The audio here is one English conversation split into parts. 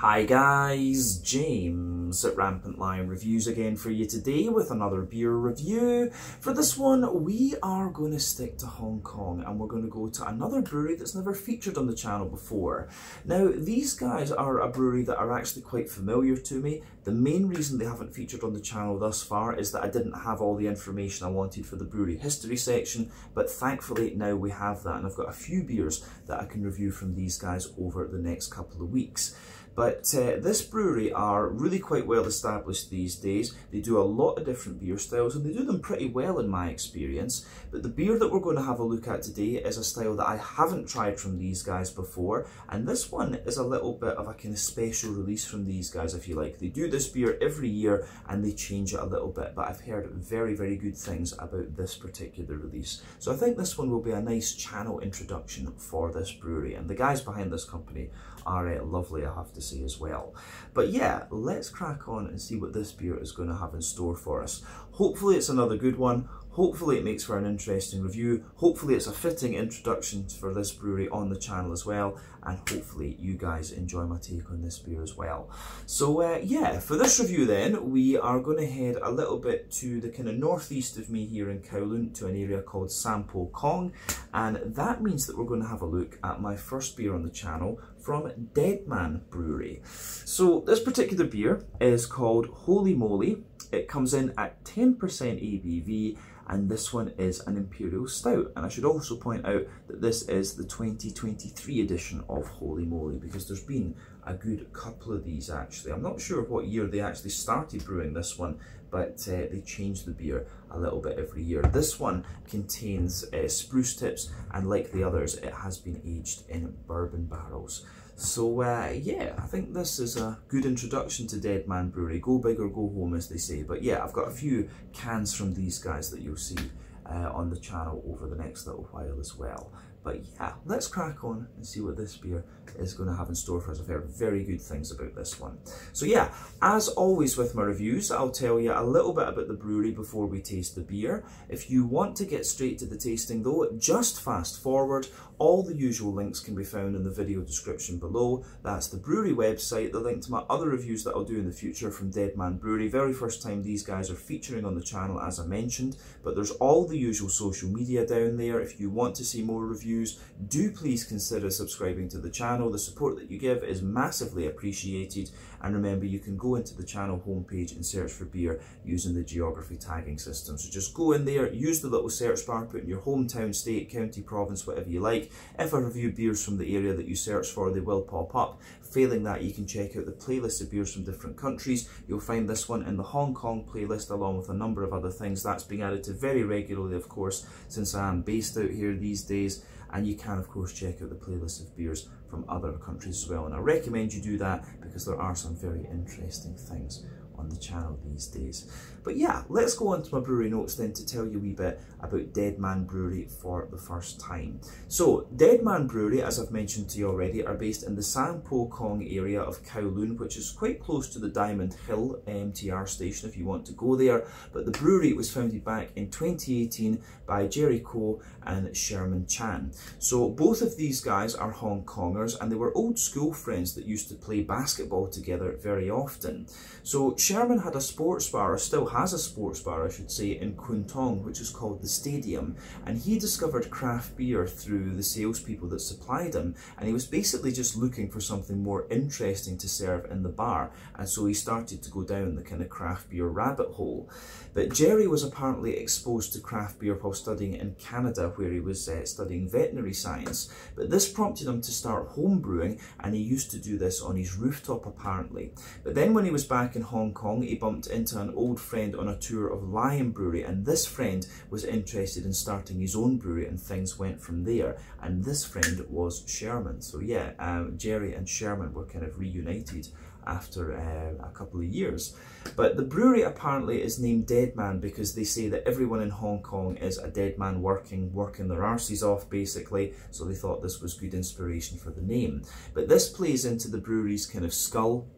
Hi guys, James at Rampant Lion Reviews again for you today with another beer review. For this one, we are going to stick to Hong Kong and we're going to go to another brewery that's never featured on the channel before. Now, these guys are a brewery that are actually quite familiar to me. The main reason they haven't featured on the channel thus far is that I didn't have all the information I wanted for the brewery history section, but thankfully now we have that and I've got a few beers that I can review from these guys over the next couple of weeks. But this brewery are really quite well established these days. They do a lot of different beer styles and they do them pretty well in my experience. But the beer that we're going to have a look at today is a style that I haven't tried from these guys before. And this one is a little bit of a kind of special release from these guys, if you like. They do this beer every year and they change it a little bit, but I've heard very, very good things about this particular release. So I think this one will be a nice channel introduction for this brewery. And the guys behind this company are lovely, I have to say as well. But yeah, let's crack on and see what this beer is going to have in store for us. Hopefully it's another good one. Hopefully it makes for an interesting review. Hopefully it's a fitting introduction for this brewery on the channel as well. And hopefully you guys enjoy my take on this beer as well. So yeah, for this review then, we are going to head a little bit to the kind of northeast of me here in Kowloon to an area called Sampo Kong. And that means that we're going to have a look at my first beer on the channel from Deadman Brewery. So this particular beer is called Holy Moly. It comes in at 10% ABV. And this one is an Imperial Stout. And I should also point out that this is the 2023 edition of Holy Moly, because there's been a good couple of these actually. I'm not sure what year they actually started brewing this one, but they change the beer a little bit every year. This one contains spruce tips, and like the others, it has been aged in bourbon barrels. So yeah, I think this is a good introduction to Deadman Brewery. Go big or go home, as they say. But yeah, I've got a few cans from these guys that you'll see on the channel over the next little while as well. But yeah, let's crack on and see what this beer is going to have in store for us. I've heard very good things about this one. So yeah, as always with my reviews, I'll tell you a little bit about the brewery before we taste the beer. If you want to get straight to the tasting though, just fast forward. All the usual links can be found in the video description below. That's the brewery website, the link to my other reviews that I'll do in the future from Deadman Brewery. Very first time these guys are featuring on the channel, as I mentioned. But there's all the usual social media down there. If you want to see more reviews, do please consider subscribing to the channel. The support that you give is massively appreciated. And remember, you can go into the channel homepage and search for beer using the geography tagging system. So just go in there, use the little search bar, put in your hometown, state, county, province, whatever you like. If I review beers from the area that you search for, they will pop up. Failing that, you can check out the playlist of beers from different countries. You'll find this one in the Hong Kong playlist, along with a number of other things. That's being added to very regularly, of course, since I am based out here these days. And you can, of course, check out the playlist of beers from other countries as well. And I recommend you do that because there are some very interesting things on the channel these days. But yeah, let's go on to my brewery notes then to tell you a wee bit about Deadman Brewery for the first time. So Deadman Brewery, as I've mentioned to you already, are based in the Sampo Kong area of Kowloon, which is quite close to the Diamond Hill MTR station if you want to go there. But the brewery was founded back in 2018 by Jerry Ko and Sherman Chan. So both of these guys are Hong Kongers and they were old school friends that used to play basketball together very often. So Sherman had a sports bar, or still has a sports bar I should say, in Kwun Tong, which is called the Stadium, and he discovered craft beer through the salespeople that supplied him, and he was basically just looking for something more interesting to serve in the bar, and so he started to go down the kind of craft beer rabbit hole. But Jerry was apparently exposed to craft beer while studying in Canada, where he was studying veterinary science, but this prompted him to start home brewing, and he used to do this on his rooftop apparently. But then when he was back in Hong Kong, he bumped into an old friend on a tour of Lion Brewery, and this friend was interested in starting his own brewery, and things went from there. And this friend was Sherman. So yeah, Jerry and Sherman were kind of reunited after a couple of years. But the brewery apparently is named Deadman because they say that everyone in Hong Kong is a dead man working their arses off basically, so they thought this was good inspiration for the name. But this plays into the brewery's kind of skull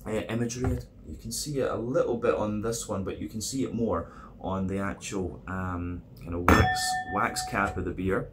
imagery. You can see it a little bit on this one, but you can see it more on the actual kind of wax cap of the beer.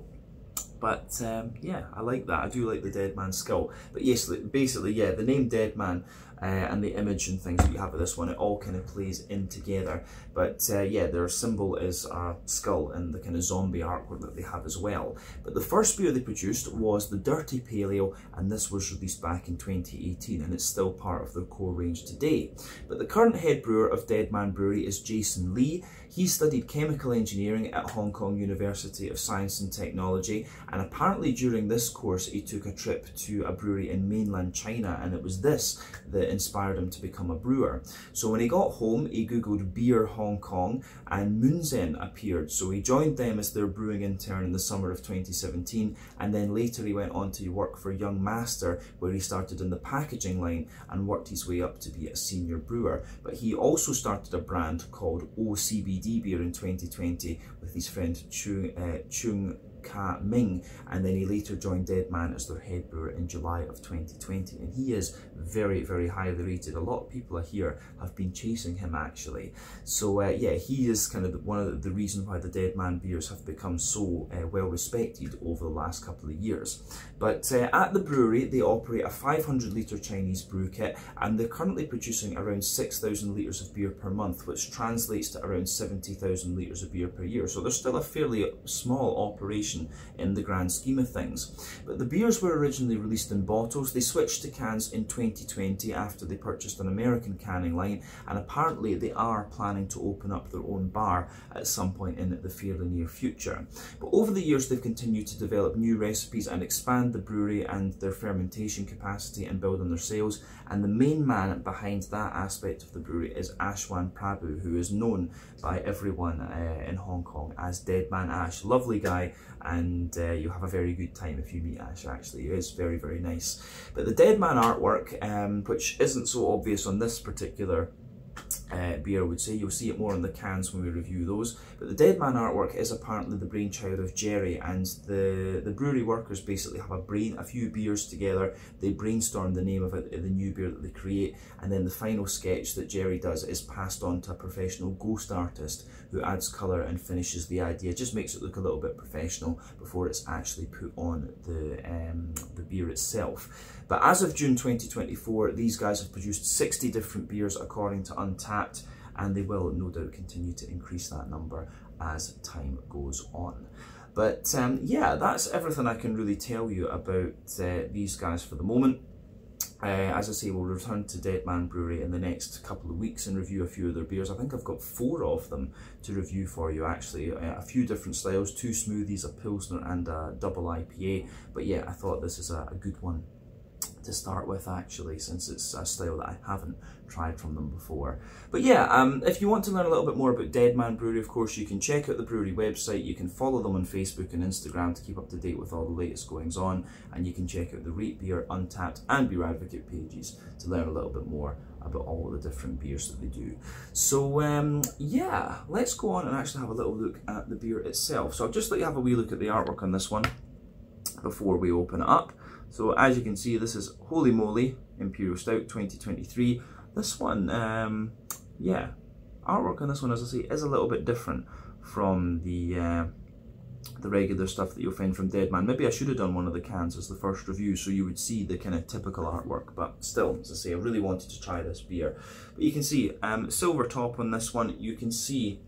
But yeah, I like that. I do like the Deadman skull. But yes, basically, yeah, the name Deadman and the image and things that you have with this one, it all kind of plays in together. But yeah, their symbol is a skull and the kind of zombie artwork that they have as well. But the first beer they produced was the Dirty Pale Ale, and this was released back in 2018, and it's still part of their core range today. But the current head brewer of Deadman Brewery is Jason Lee. He studied chemical engineering at Hong Kong University of Science and Technology, and apparently during this course he took a trip to a brewery in mainland China, and it was this that inspired him to become a brewer. So when he got home, he googled beer Hong Kong and Munzen appeared, so he joined them as their brewing intern in the summer of 2017, and then later he went on to work for Young Master, where he started in the packaging line and worked his way up to be a senior brewer. But he also started a brand called OCBD beer in 2020 with his friend Chung Ka Ming, and then he later joined Deadman as their head brewer in July of 2020, and he is very, very highly rated. A lot of people here have been chasing him actually. So yeah, he is kind of one of the reasons why the Deadman beers have become so well respected over the last couple of years. But at the brewery they operate a 500 litre Chinese brew kit, and they're currently producing around 6,000 litres of beer per month, which translates to around 70,000 litres of beer per year. So they're still a fairly small operation in the grand scheme of things. But the beers were originally released in bottles. They switched to cans in 2020 after they purchased an American canning line, and apparently they are planning to open up their own bar at some point in the fairly near future. But over the years they've continued to develop new recipes and expand the brewery and their fermentation capacity and build on their sales, and the main man behind that aspect of the brewery is Ashwan Prabhu, who is known by everyone in Hong Kong as Deadman Ash. Lovely guy, and you'll have a very good time if you meet Ash. Actually, he is very, very nice. But the Deadman artwork, which isn't so obvious on this particular beer, I would say, you'll see it more on the cans when we review those, but the Deadman artwork is apparently the brainchild of Jerry, and the brewery workers basically have a few beers together, they brainstorm the name of it, the new beer that they create, and then the final sketch that Jerry does is passed on to a professional ghost artist who adds colour and finishes the idea, just makes it look a little bit professional before it's actually put on the beer itself. But as of June 2024, these guys have produced 60 different beers according to Untappd, and they will no doubt continue to increase that number as time goes on. But yeah, that's everything I can really tell you about these guys for the moment. As I say, we'll return to Deadman Brewery in the next couple of weeks and review a few of their beers. I think I've got 4 of them to review for you actually. A few different styles, 2 smoothies, a Pilsner and a double IPA. But yeah, I thought this is a good one to start with actually, since it's a style that I haven't tried from them before. But yeah, if you want to learn a little bit more about Deadman Brewery, of course you can check out the brewery website, you can follow them on Facebook and Instagram to keep up to date with all the latest goings on, and you can check out the Rate Beer, Untappd and Beer Advocate pages to learn a little bit more about all the different beers that they do. So yeah, let's go on and actually have a little look at the beer itself. So I'll just let you have a wee look at the artwork on this one before we open it up. So as you can see, this is Holy Moly Imperial Stout 2023. This one, yeah, artwork on this one, as I say, is a little bit different from the regular stuff that you'll find from Deadman. Maybe I should have done one of the cans as the first review so you would see the kind of typical artwork, but still, as I say, I really wanted to try this beer. But you can see silver top on this one. You can see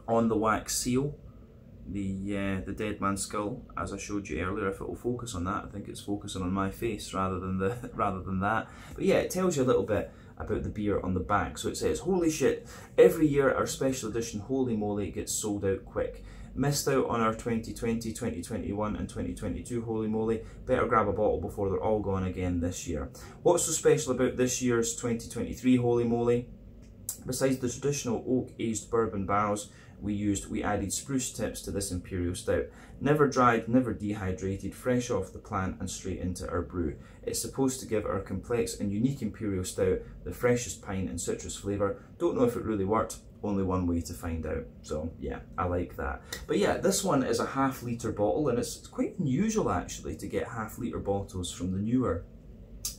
on the wax seal the Deadman skull, as I showed you earlier. If it will focus on that, I think it's focusing on my face rather than that. But yeah, it tells you a little bit about the beer on the back. So it says, "Holy shit, every year our special edition Holy Moly gets sold out quick. Missed out on our 2020, 2021 and 2022 Holy Moly. Better grab a bottle before they're all gone again this year." What's so special about this year's 2023 Holy Moly? Besides the traditional oak aged bourbon barrels we added spruce tips to this Imperial Stout. Never dried, never dehydrated, fresh off the plant and straight into our brew. It's supposed to give our complex and unique Imperial Stout the freshest pine and citrus flavour. Don't know if it really worked, only one way to find out. So yeah, I like that. But yeah, this one is a ½ litre bottle, and it's quite unusual actually to get ½ litre bottles from the newer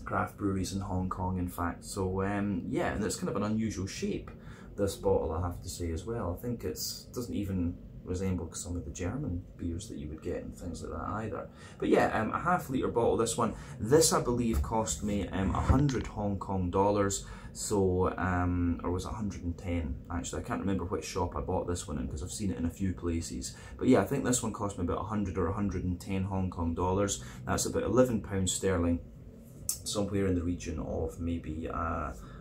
craft breweries in Hong Kong, in fact. So yeah, and it's kind of an unusual shape, this bottle, I have to say as well. I think it doesn't even resemble some of the German beers that you would get and things like that either. But yeah, a half-litre bottle, this one. This, I believe, cost me 100 Hong Kong dollars. So, or was it 110? Actually, I can't remember which shop I bought this one in because I've seen it in a few places. But yeah, I think this one cost me about 100 or 110 Hong Kong dollars. That's about £11 sterling, somewhere in the region of maybe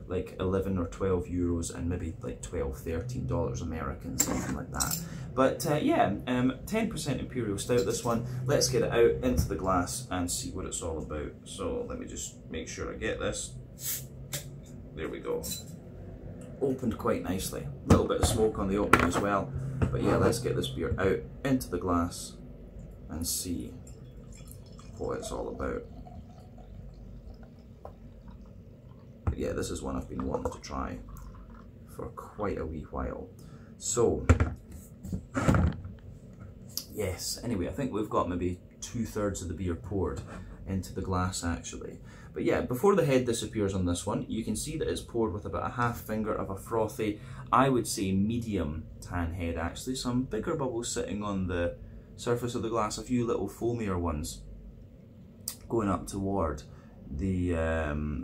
like 11 or 12 euros and maybe like $12, $13 American, something like that. But yeah, 10% Imperial Stout, this one. Let's get it out into the glass and see what it's all about. So let me just make sure I get this. There we go. Opened quite nicely. A little bit of smoke on the opening as well. But yeah, let's get this beer out into the glass and see what it's all about. But yeah, this is one I've been wanting to try for quite a wee while. So, yes, anyway, I think we've got maybe 2/3 of the beer poured into the glass actually. But yeah, before the head disappears on this one, you can see that it's poured with about a half finger of a frothy, I would say medium tan head actually. Some bigger bubbles sitting on the surface of the glass, a few little foamier ones going up toward the,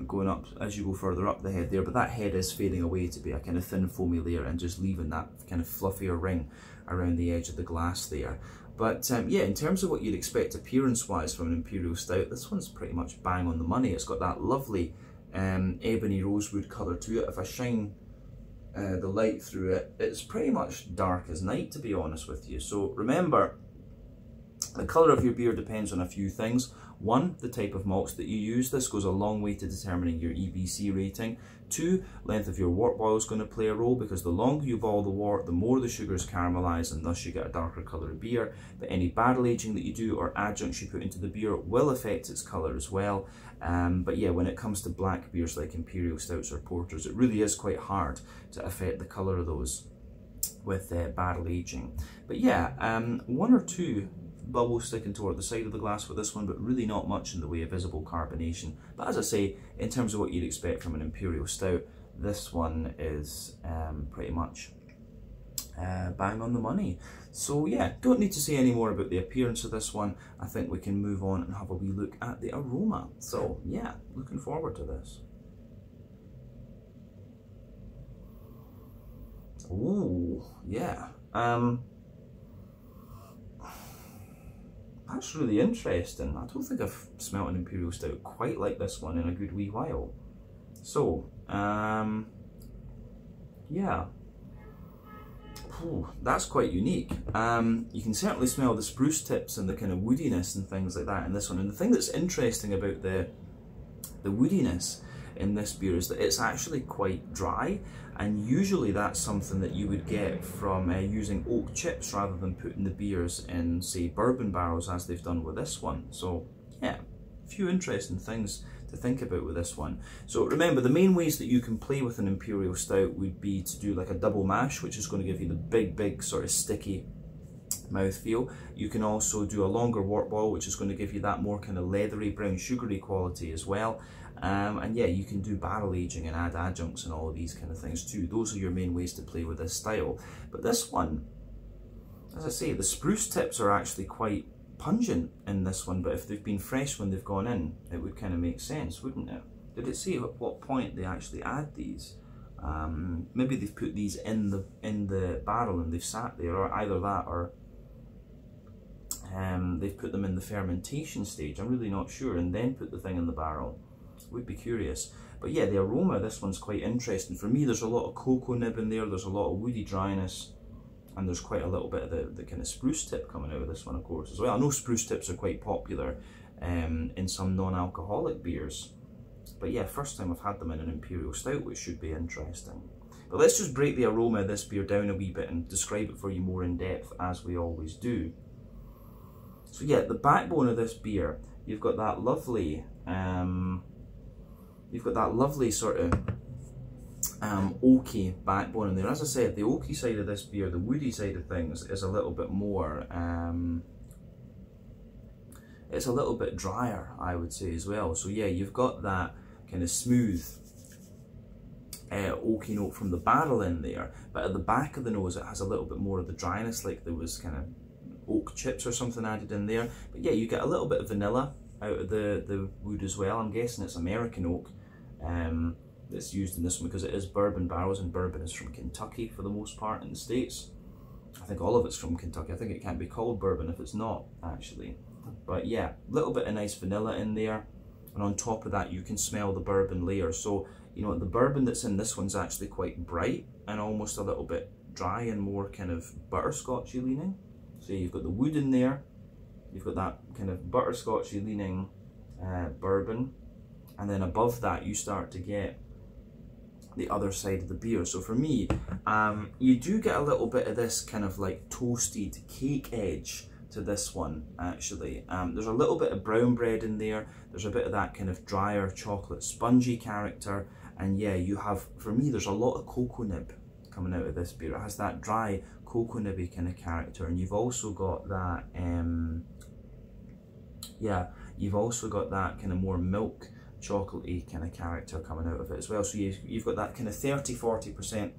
going up as you go further up the head there, but that head is fading away to be a kind of thin foamy layer and just leaving that kind of fluffier ring around the edge of the glass there. But yeah, in terms of what you'd expect appearance-wise from an Imperial Stout, this one's pretty much bang on the money. It's got that lovely ebony rosewood colour to it. If I shine the light through it, it's pretty much dark as night, to be honest with you. So remember, the colour of your beer depends on a few things. One, the type of malts that you use. This goes a long way to determining your EBC rating. Two, length of your wort boil is going to play a role, because the longer you boil the wort, the more the sugars caramelise and thus you get a darker coloured beer. But any barrel aging that you do or adjuncts you put into the beer will affect its colour as well. But yeah, when it comes to black beers like Imperial Stouts or Porters, it really is quite hard to affect the colour of those with barrel aging. But yeah, one or two bubbles sticking toward the side of the glass with this one, but really not much in the way of visible carbonation. But as I say, in terms of what you'd expect from an Imperial Stout, this one is pretty much bang on the money. So yeah, don't need to say any more about the appearance of this one. I think we can move on and have a wee look at the aroma. So yeah, looking forward to this. Ooh, yeah. That's really interesting. I don't think I've smelt an Imperial Stout quite like this one in a good wee while. So, yeah. Ooh, that's quite unique. You can certainly smell the spruce tips and the kind of woodiness and things like that in this one. And the thing that's interesting about the woodiness in this beer is that it's actually quite dry, and usually that's something that you would get from using oak chips rather than putting the beers in, say, bourbon barrels as they've done with this one. So yeah, a few interesting things to think about with this one. So remember, the main ways that you can play with an Imperial Stout would be to do like a double mash, which is going to give you the big sort of sticky mouthfeel. You can also do a longer wort boil, which is going to give you that more kind of leathery, brown, sugary quality as well. And yeah, you can do barrel aging and add adjuncts and all of these kind of things too. Those are your main ways to play with this style. But this one, as I say, the spruce tips are actually quite pungent in this one, but if they've been fresh when they've gone in, it would kind of make sense, wouldn't it? Did it say at what point they actually add these? Maybe they've put these in the barrel and they've sat there, or either that, or they've put them in the fermentation stage. I'm really not sure, and then put the thing in the barrel. Would be curious. But yeah, the aroma, this one's quite interesting. For me, there's a lot of cocoa nib in there, there's a lot of woody dryness, and there's quite a little bit of the kind of spruce tip coming out of this one, of course, as well. I know spruce tips are quite popular in some non-alcoholic beers. But yeah, first time I've had them in an Imperial Stout, which should be interesting. But let's just break the aroma of this beer down a wee bit and describe it for you more in depth, as we always do. So yeah, the backbone of this beer, you've got that lovely sort of oaky backbone in there. As I said, the oaky side of this beer, the woody side of things, is a little bit more, it's a little bit drier, I would say, as well. So yeah, you've got that kind of smooth oaky note from the barrel in there, but at the back of the nose it has a little bit more of the dryness, like there was kind of oak chips or something added in there. But yeah, you get a little bit of vanilla out of the wood as well. I'm guessing it's American oak that's used in this one, because it is bourbon barrels, and bourbon is from Kentucky for the most part in the States. I think all of it's from Kentucky. I think it can't be called bourbon if it's not, actually. But yeah, a little bit of nice vanilla in there, and on top of that you can smell the bourbon layer. So you know, the bourbon that's in this one's actually quite bright and almost a little bit dry and more kind of butterscotchy leaning. So you've got the wood in there, you've got that kind of butterscotchy leaning bourbon, and then above that you start to get the other side of the beer. So for me, you do get a little bit of this kind of like toasted cake edge to this one, actually. There's a little bit of brown bread in there, there's a bit of that kind of drier chocolate spongy character, and yeah, you have, for me, there's a lot of cocoa nib coming out of this beer. It has that dry cocoa nibby kind of character, and you've also got that, yeah, you've also got that kind of more milk chocolatey kind of character coming out of it as well. So you've got that kind of 30-40%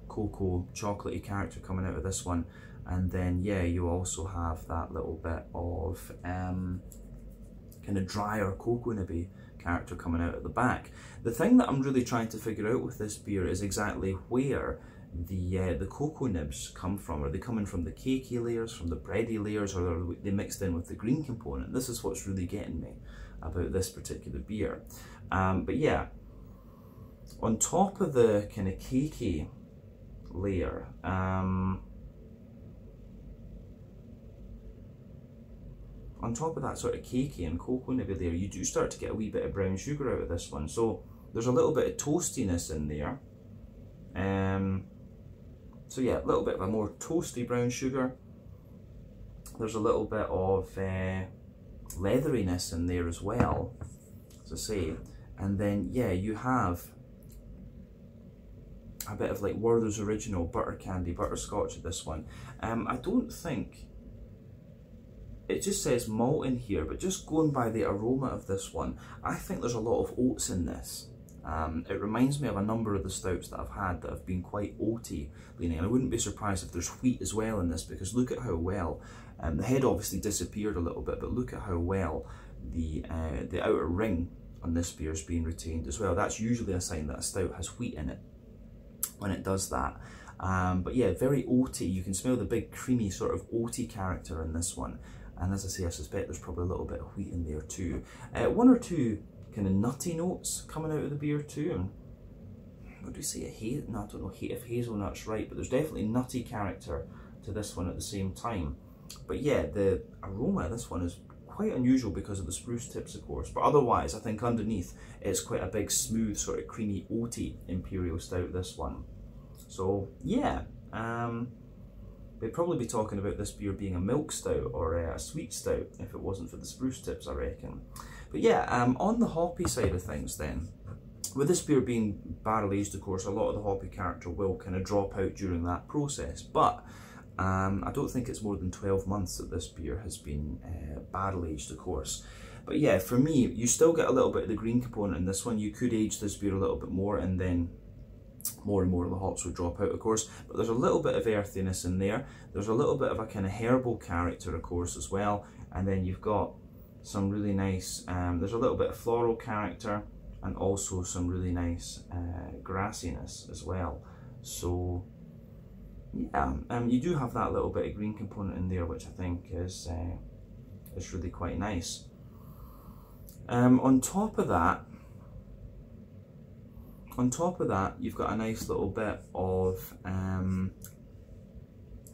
cocoa chocolatey character coming out of this one, and then yeah, you also have that little bit of kind of drier cocoa nibby character coming out at the back. The thing that I'm really trying to figure out with this beer is exactly where the cocoa nibs come from. Are they coming from the cakey layers, from the bready layers, or are they mixed in with the green component? This is what's really getting me about this particular beer. But yeah, on top of the kind of cakey layer, on top of that sort of cakey and cocoa nibby layer, you do start to get a wee bit of brown sugar out of this one. So there's a little bit of toastiness in there. So yeah, a little bit of a more toasty brown sugar. There's a little bit of leatheriness in there as well, as I say. And then yeah, you have a bit of like Werther's Original butter candy, butterscotch at this one. I don't think, it just says malt in here, but just going by the aroma of this one, I think there's a lot of oats in this. It reminds me of a number of the stouts that I've had that have been quite oaty leaning, and I wouldn't be surprised if there's wheat as well in this, because look at how well, the head obviously disappeared a little bit, but look at how well the outer ring on this beer is being retained as well. That's usually a sign that a stout has wheat in it when it does that. But yeah, very oaty. You can smell the big creamy sort of oaty character in this one. And as I say, I suspect there's probably a little bit of wheat in there too. One or two kind of nutty notes coming out of the beer too. And what do we say? No, I don't know if hazelnut's right, but there's definitely nutty character to this one at the same time. But yeah, the aroma of this one is quite unusual because of the spruce tips, of course. But otherwise, I think underneath it's quite a big, smooth, sort of creamy, oaty imperial stout, this one. So yeah, we'd probably be talking about this beer being a milk stout or a sweet stout if it wasn't for the spruce tips, I reckon. But yeah, on the hoppy side of things then, with this beer being barrel aged, of course, a lot of the hoppy character will kind of drop out during that process. But I don't think it's more than 12 months that this beer has been barrel aged, of course. But yeah, for me, you still get a little bit of the green component in this one. You could age this beer a little bit more, and then more and more of the hops would drop out, of course. But there's a little bit of earthiness in there. There's a little bit of a kind of herbal character, of course, as well. And then you've got some really nice, there's a little bit of floral character, and also some really nice grassiness as well. So yeah, you do have that little bit of green component in there, which I think is really quite nice. On top of that, you've got a nice little bit of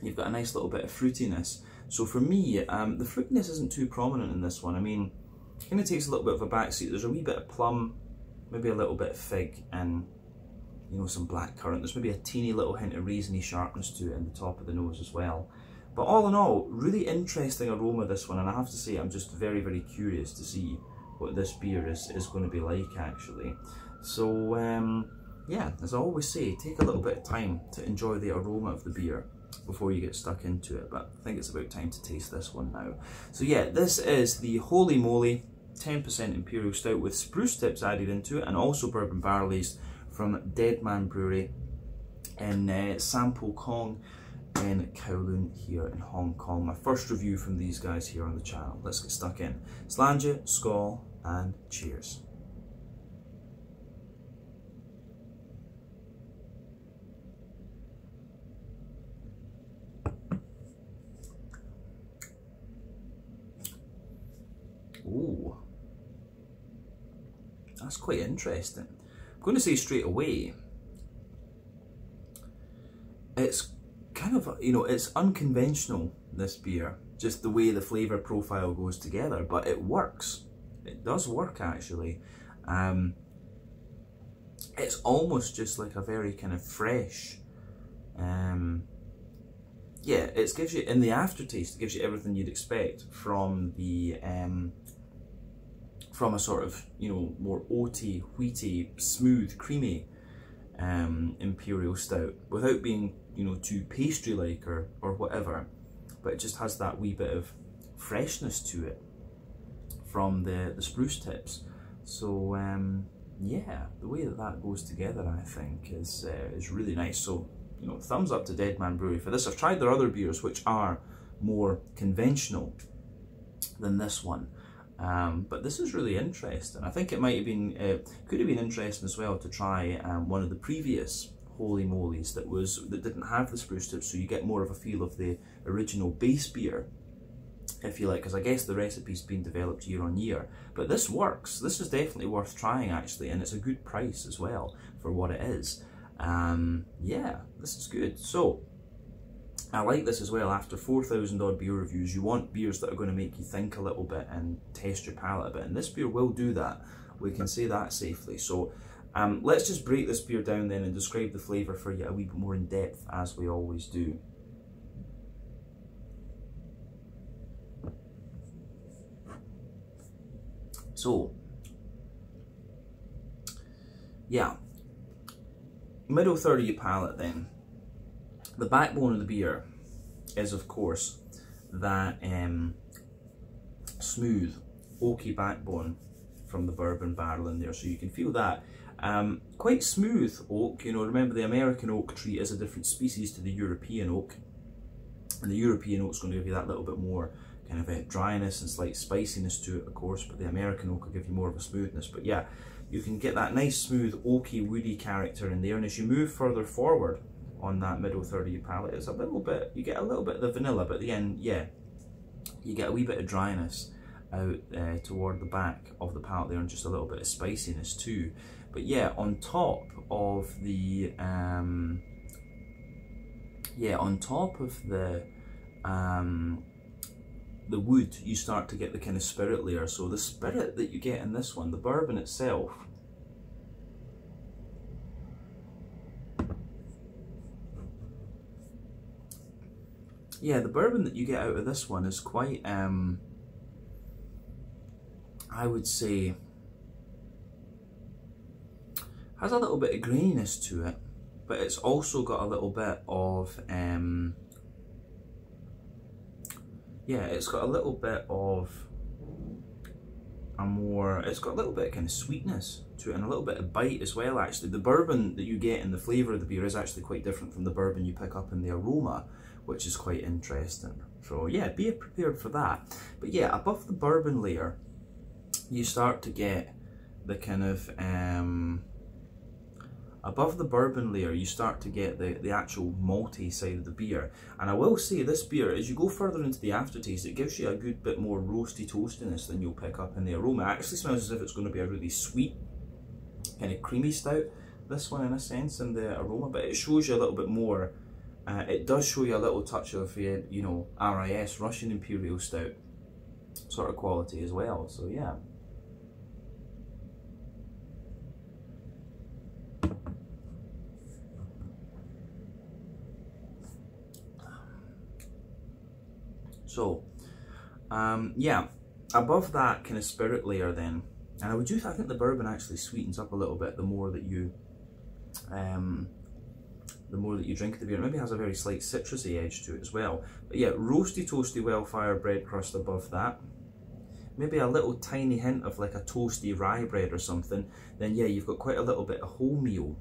fruitiness. So for me, the fruitiness isn't too prominent in this one. I mean, it kind of takes a little bit of a backseat. There's a wee bit of plum, maybe a little bit of fig, and you know, some blackcurrant. There's maybe a teeny little hint of raisiny sharpness to it in the top of the nose as well. But all in all, really interesting aroma, this one, and I have to say I'm just very, very curious to see what this beer is going to be like, actually. So yeah, as I always say, take a little bit of time to enjoy the aroma of the beer before you get stuck into it, but I think it's about time to taste this one now. So yeah, this is the Holy Moly 10% Imperial Stout with spruce tips added into it, and also bourbon barrel aged from Deadman Brewery in Sampo Kong in Kowloon here in Hong Kong. My first review from these guys here on the channel. Let's get stuck in. Slàinte, skål, and cheers. Ooh, that's quite interesting. I'm going to say straight away, it's kind of, you know, it's unconventional, this beer, just the way the flavour profile goes together, but it works. It does work, actually. It's almost just like a very kind of fresh, yeah, it gives you, in the aftertaste, it gives you everything you'd expect from the, from a sort of, you know, more oaty, wheaty, smooth, creamy Imperial Stout, without being, you know, too pastry-like or whatever, but it just has that wee bit of freshness to it from the spruce tips. So yeah, the way that goes together, I think, is really nice. So, you know, thumbs up to Deadman Brewery for this. I've tried their other beers, which are more conventional than this one, but this is really interesting. I think it might have been, could have been interesting as well to try one of the previous Holy Molys that didn't have the spruce tips, so you get more of a feel of the original base beer, if you like, because I guess the recipe's been developed year on year. But this works. This is definitely worth trying, actually, and it's a good price as well for what it is. Yeah, this is good. So I like this as well. After 4,000 odd beer reviews, you want beers that are going to make you think a little bit and test your palate a bit, and this beer will do that. We can say that safely. So let's just break this beer down then and describe the flavour for you a wee bit more in depth, as we always do. So, yeah, middle third of your palate then. The backbone of the beer is, of course, that smooth, oaky backbone from the bourbon barrel in there, so you can feel that. Quite smooth oak, you know, remember the American oak tree is a different species to the European oak, and the European oak's going to give you that little bit more kind of a dryness and slight spiciness to it, of course, but the American oak will give you more of a smoothness. But yeah, you can get that nice smooth oaky woody character in there, and as you move further forward on that middle third of your palate, it's a little bit, you get a little bit of the vanilla, but at the end, yeah, you get a wee bit of dryness out toward the back of the palate there, and just a little bit of spiciness too. But yeah, on top of the the wood, you start to get the kind of spirit layer. So the spirit that you get in this one, the bourbon itself, yeah, the bourbon that you get out of this one is quite, I would say, has a little bit of graininess to it, but it's also got a little bit of, yeah, it's got a little bit of it's got a little bit of kind of sweetness to it, and a little bit of bite as well, actually. The bourbon that you get in the flavour of the beer is actually quite different from the bourbon you pick up in the aroma, which is quite interesting. So yeah, be prepared for that. But yeah, above the bourbon layer, you start to get the kind of, above the bourbon layer, you start to get the actual malty side of the beer. And I will say, this beer, as you go further into the aftertaste, it gives you a good bit more roasty toastiness than you'll pick up in the aroma. It actually smells as if it's going to be a really sweet, kind of creamy stout, this one, in a sense, in the aroma, but it shows you a little bit more. It does show you a little touch of, you know, RIS, Russian Imperial Stout sort of quality as well, so yeah. So, yeah, above that kind of spirit layer then, and I think the bourbon actually sweetens up a little bit the more that you drink the beer. It maybe has a very slight citrusy edge to it as well. But yeah, roasty, toasty, well-fired bread crust above that. maybe a little tiny hint of like a toasty rye bread or something, then yeah, you've got quite a little bit of wholemeal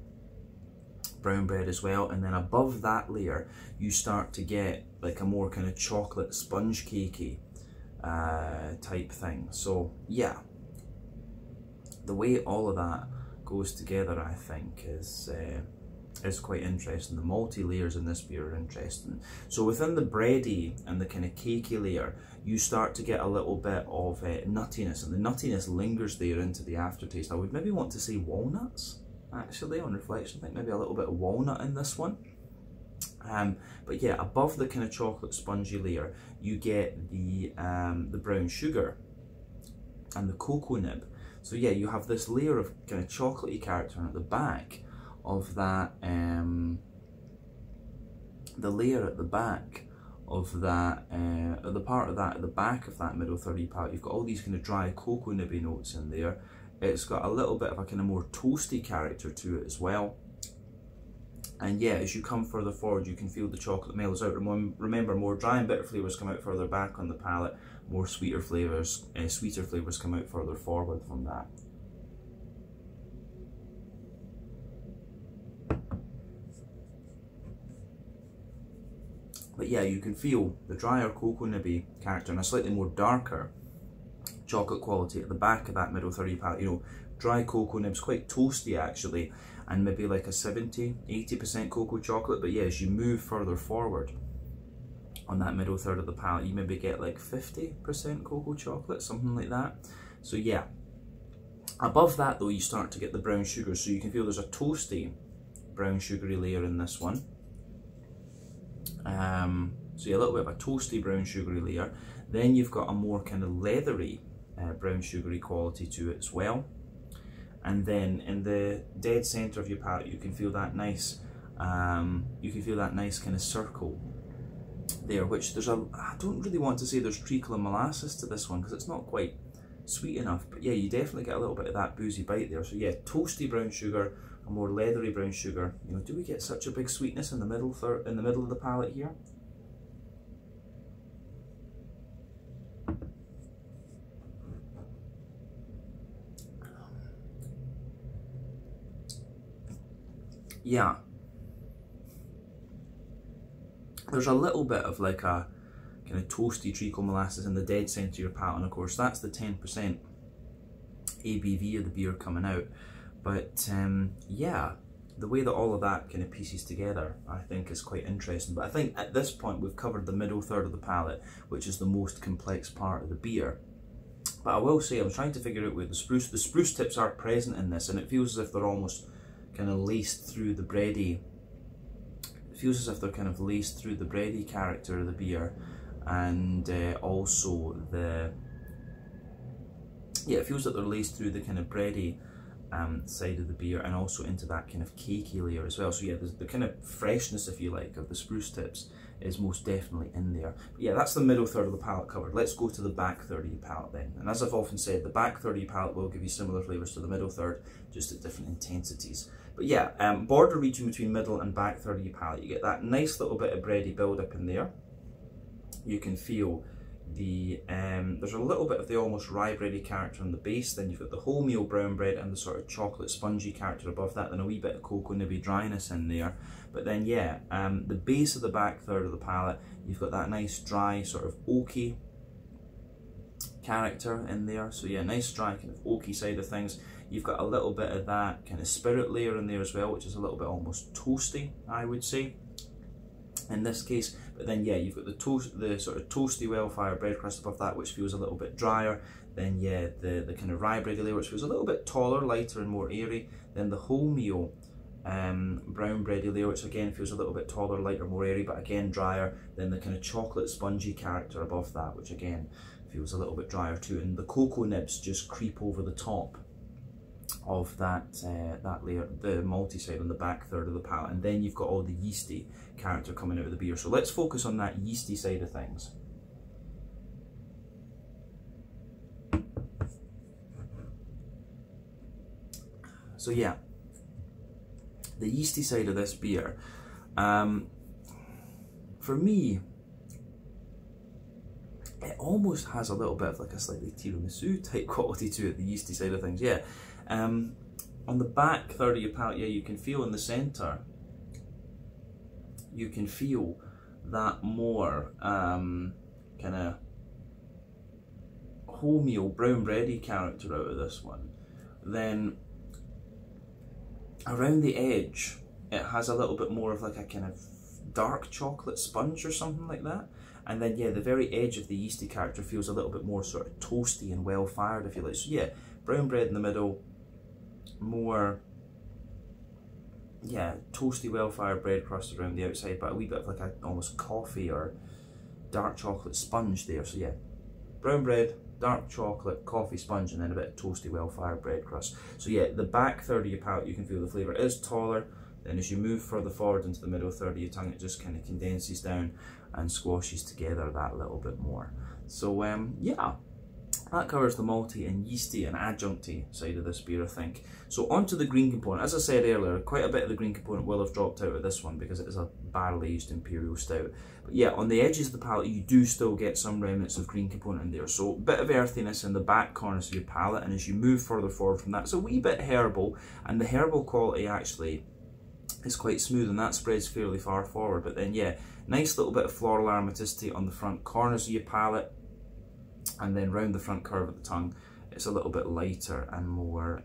brown bread as well. And then above that layer, you start to get like a more kind of chocolate sponge cakey type thing. So yeah, the way all of that goes together, I think, is quite interesting. The multi-layers in this beer are interesting. So within the bready and the kind of cakey layer, you start to get a little bit of nuttiness, and the nuttiness lingers there into the aftertaste. I would maybe want to say walnuts, actually, on reflection. I think maybe a little bit of walnut in this one. But yeah, above the kind of chocolate spongy layer, you get the brown sugar and the cocoa nib. So yeah, you have this layer of kind of chocolatey character, and at the back of that, the layer at the back of that, the part of that at the back of that middle third of your palate, you've got all these kind of dry cocoa nibby notes in there. It's got a little bit of a kind of more toasty character to it as well. And yeah, as you come further forward, you can feel the chocolate mellows out. Remember, more dry and bitter flavours come out further back on the palate, more sweeter flavours come out further forward from that. But yeah, you can feel the drier cocoa nibby character and a slightly more darker chocolate quality at the back of that middle third of your palate. You know, dry cocoa nibs, quite toasty actually, and maybe like a 70–80% cocoa chocolate. But yeah, as you move further forward on that middle third of the palate, you maybe get like 50% cocoa chocolate, something like that. So yeah, above that though, you start to get the brown sugar. So you can feel there's a toasty brown sugary layer in this one. So yeah, a little bit of a toasty brown sugary layer. Then you've got a more kind of leathery brown sugary quality to it as well. And then in the dead centre of your palate, you can feel that nice, kind of circle there, which there's I don't really want to say there's treacle and molasses to this one because it's not quite sweet enough, but yeah, you definitely get a little bit of that boozy bite there. So yeah, toasty brown sugar, a more leathery brown sugar. You know, do we get such a big sweetness in the middle of the palate here? Yeah, there's a little bit of like a kind of toasty treacle molasses in the dead centre of your palate, and of course that's the 10% ABV of the beer coming out. But yeah, the way that all of that kind of pieces together, I think, is quite interesting. But I think at this point we've covered the middle third of the palate, which is the most complex part of the beer. But I will say, I'm trying to figure out where the spruce tips are present in this, and it feels as if they're almost kind of laced through the bready. It feels as if they're kind of laced through the bready character of the beer, and also it feels like they're laced through the kind of bready side of the beer, and also into that kind of cakey layer as well. So yeah, the kind of freshness, if you like, of the spruce tips is most definitely in there. But yeah, that's the middle third of the palate covered. Let's go to the back third of your palate then. And as I've often said, the back third of your palate will give you similar flavours to the middle third, just at different intensities. But yeah, border region between middle and back third of your palate, you get that nice little bit of bready build up in there. You can feel the there's a little bit of the almost rye bready character on the base. Then you've got the wholemeal brown bread and the sort of chocolate spongy character above that, then a wee bit of cocoa nibby dryness in there. But then yeah, the base of the back third of the palate, you've got that nice dry sort of oaky character in there. So yeah, nice dry kind of oaky side of things. You've got a little bit of that kind of spirit layer in there as well, which is a little bit almost toasty, I would say, in this case. But then yeah, you've got the sort of toasty well-fired bread crust above that, which feels a little bit drier. Then yeah, the kind of rye bready layer, which feels a little bit taller, lighter and more airy. Then the wholemeal brown bready layer, which again feels a little bit taller, lighter, more airy, but again drier. Then the kind of chocolate spongy character above that, which again feels a little bit drier too. And the cocoa nibs just creep over the top of that layer, the malty side on the back third of the palate. And then you've got all the yeasty character coming out of the beer. So let's focus on that yeasty side of things. So yeah, the yeasty side of this beer, for me, it almost has a little bit of like a slightly tiramisu type quality to it, the yeasty side of things, yeah. On the back third of your palate, yeah, you can feel in the centre, you can feel that more kind of wholemeal brown bready character out of this one. Then around the edge, it has a little bit more of like a kind of dark chocolate sponge or something like that. And then yeah, the very edge of the yeasty character feels a little bit more sort of toasty and well fired, if you like. So yeah, brown bread in the middle, more, yeah, toasty, well-fired bread crust around the outside, but a wee bit of like a almost coffee or dark chocolate sponge there. So yeah, brown bread, dark chocolate, coffee sponge, and then a bit of toasty, well-fired bread crust. So yeah, the back third of your palate, you can feel the flavour is taller. Then as you move further forward into the middle third of your tongue, it just kind of condenses down and squashes together that little bit more. So yeah, that covers the malty and yeasty and adjuncty side of this beer, I think. So onto the green component. As I said earlier, quite a bit of the green component will have dropped out of this one because it is a barrel-aged imperial stout. But yeah, on the edges of the palate, you do still get some remnants of green component in there. So a bit of earthiness in the back corners of your palate, and as you move further forward from that, it's a wee bit herbal, and the herbal quality actually is quite smooth, and that spreads fairly far forward. But then yeah, nice little bit of floral aromaticity on the front corners of your palate, and then round the front curve of the tongue, it's a little bit lighter and more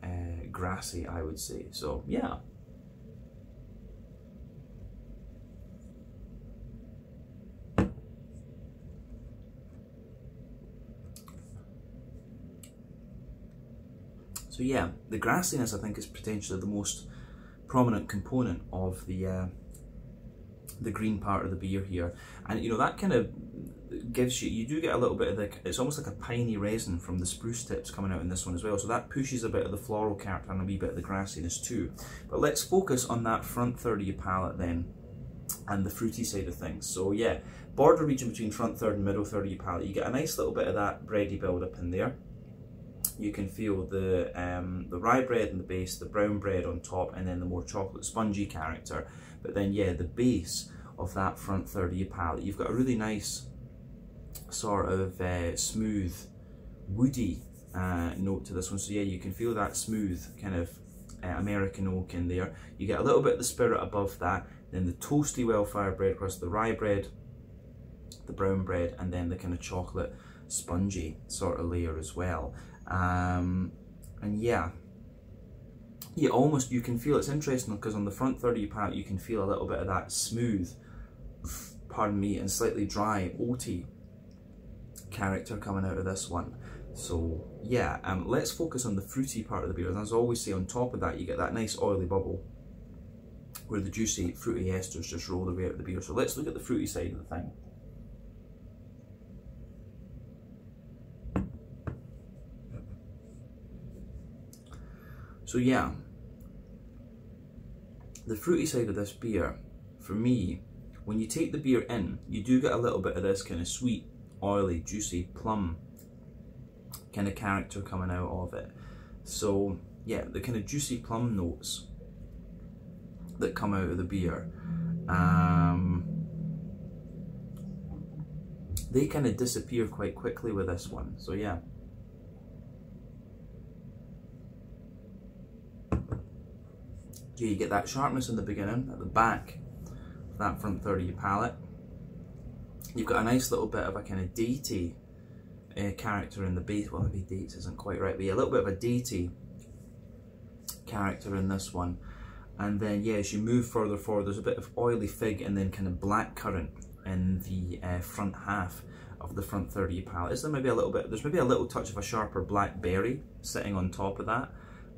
grassy, I would say. So yeah. So yeah, the grassiness I think is potentially the most prominent component of the green part of the beer here, and you know that kind of gives you do get a little bit of the, it's almost like a piney resin from the spruce tips coming out in this one as well, so that pushes a bit of the floral character and a wee bit of the grassiness too. But let's focus on that front third of your palate then, and the fruity side of things. So yeah, border region between front third and middle third of your palate, you get a nice little bit of that bready build up in there. You can feel the rye bread in the base, the brown bread on top, and then the more chocolate spongy character. But then yeah, the base of that front third of your palate, you've got a really nice sort of smooth, woody note to this one. So yeah, you can feel that smooth kind of American oak in there. You get a little bit of the spirit above that, then the toasty well-fired bread crust, the rye bread, the brown bread, and then the kind of chocolate spongy sort of layer as well. And yeah, almost you can feel, it's interesting because on the front third of your palate you can feel a little bit of that smooth, pardon me, and slightly dry, oaty character coming out of this one. So yeah, let's focus on the fruity part of the beer. And as I always say, on top of that you get that nice oily bubble where the juicy fruity esters just roll their way out of the beer. So let's look at the fruity side of the thing. So yeah, the fruity side of this beer, for me, when you take the beer in, you do get a little bit of this kind of sweet, oily, juicy, plum kind of character coming out of it. So yeah, the kind of juicy plum notes that come out of the beer, they kind of disappear quite quickly with this one. So yeah. Yeah, you get that sharpness in the beginning, at the back of that front third of your palate. You've got a nice little bit of a kind of datey character in the base. Well, maybe dates isn't quite right, but yeah, a little bit of a datey character in this one. And then yeah, as you move further forward, there's a bit of oily fig and then kind of blackcurrant in the front half of the front third of your palate. Is there maybe a little bit, there's maybe a little touch of a sharper blackberry sitting on top of that.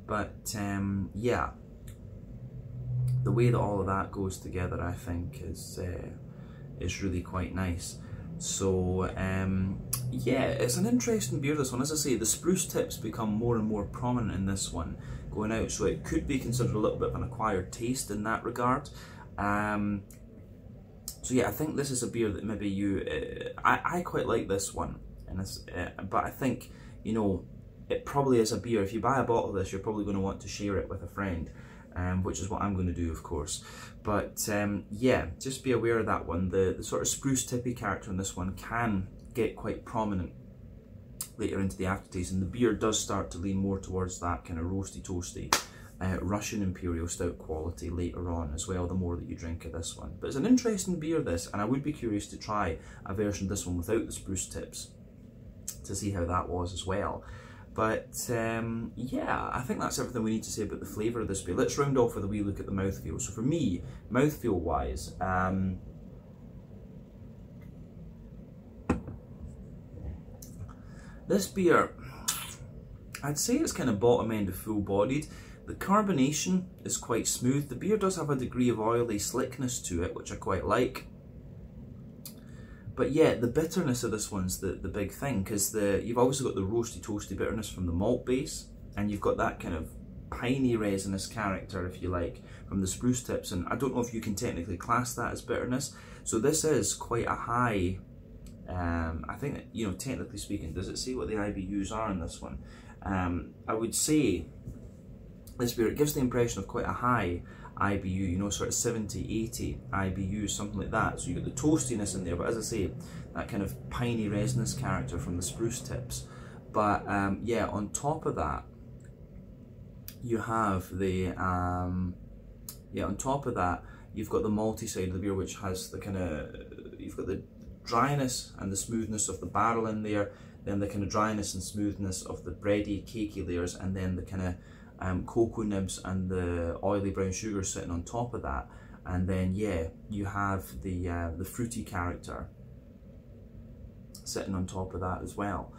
But yeah, the way that all of that goes together, I think, is really quite nice. So yeah, it's an interesting beer, this one. As I say, the spruce tips become more and more prominent in this one going out, so it could be considered a little bit of an acquired taste in that regard. So yeah, I think this is a beer that maybe you, I quite like this one, and but I think, you know, it probably is a beer, if you buy a bottle of this, you're probably going to want to share it with a friend. Which is what I'm going to do, of course. But yeah, just be aware of that one. The sort of spruce tippy character in this one can get quite prominent later into the aftertaste, and the beer does start to lean more towards that kind of roasty, toasty Russian Imperial Stout quality later on as well, the more that you drink of this one. But it's an interesting beer, this, and I would be curious to try a version of this one without the spruce tips to see how that was as well. But yeah, I think that's everything we need to say about the flavour of this beer. Let's round off with a wee look at the mouthfeel. So for me, mouthfeel wise, this beer, I'd say it's kind of bottom end of full bodied. The carbonation is quite smooth. The beer does have a degree of oily slickness to it, which I quite like. But yeah, the bitterness of this one's the big thing, because you've also got the roasty, toasty bitterness from the malt base, and you've got that kind of piney resinous character, if you like, from the spruce tips. And I don't know if you can technically class that as bitterness. So this is quite a high, I think, you know, technically speaking, does it say what the IBUs are in this one? I would say this beer, it gives the impression of quite a high IBU, you know, sort of 70, 80 IBU, something like that. So you get the toastiness in there, but as I say, that kind of piney resinous character from the spruce tips. But yeah, on top of that, you have the on top of that, you've got the malty side of the beer, which has the kind of, you've got the dryness and the smoothness of the barrel in there, then the kind of dryness and smoothness of the bready, cakey layers, and then the kind of cocoa nibs and the oily brown sugar sitting on top of that. And then yeah, you have the fruity character sitting on top of that as well.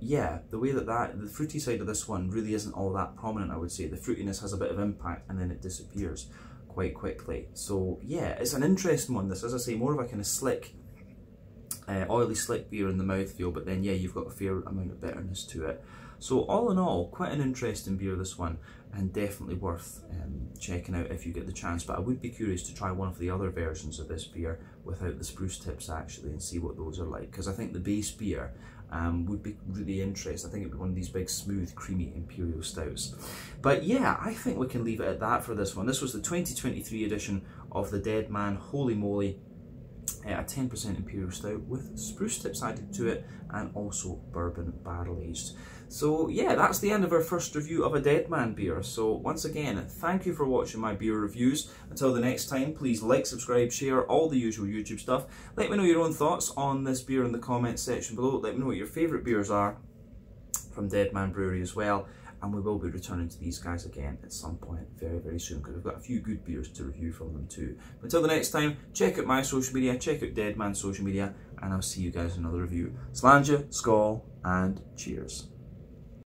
Yeah, the way that the fruity side of this one really isn't all that prominent, I would say. The fruitiness has a bit of impact and then it disappears quite quickly. So yeah, it's an interesting one, this. As I say, more of a kind of slick, oily slick beer in the mouthfeel, but then yeah, you've got a fair amount of bitterness to it. So all in all, quite an interesting beer, this one, and definitely worth checking out if you get the chance. But I would be curious to try one of the other versions of this beer without the spruce tips actually, and see what those are like, because I think the base beer would be really interesting. I think it'd be one of these big, smooth, creamy Imperial Stouts. But yeah, I think we can leave it at that for this one. This was the 2023 edition of the Deadman Holy Moly, a 10% Imperial Stout with spruce tips added to it, and also bourbon barrel aged. So yeah, that's the end of our first review of a Deadman beer. So once again, thank you for watching my beer reviews. Until the next time, please like, subscribe, share, all the usual YouTube stuff. Let me know your own thoughts on this beer in the comments section below. Let me know what your favourite beers are from Deadman Brewery as well. And we will be returning to these guys again at some point very, very soon, because we've got a few good beers to review from them too. But until the next time, check out my social media, check out Deadman's social media, and I'll see you guys in another review. Slàinte, skål, and cheers.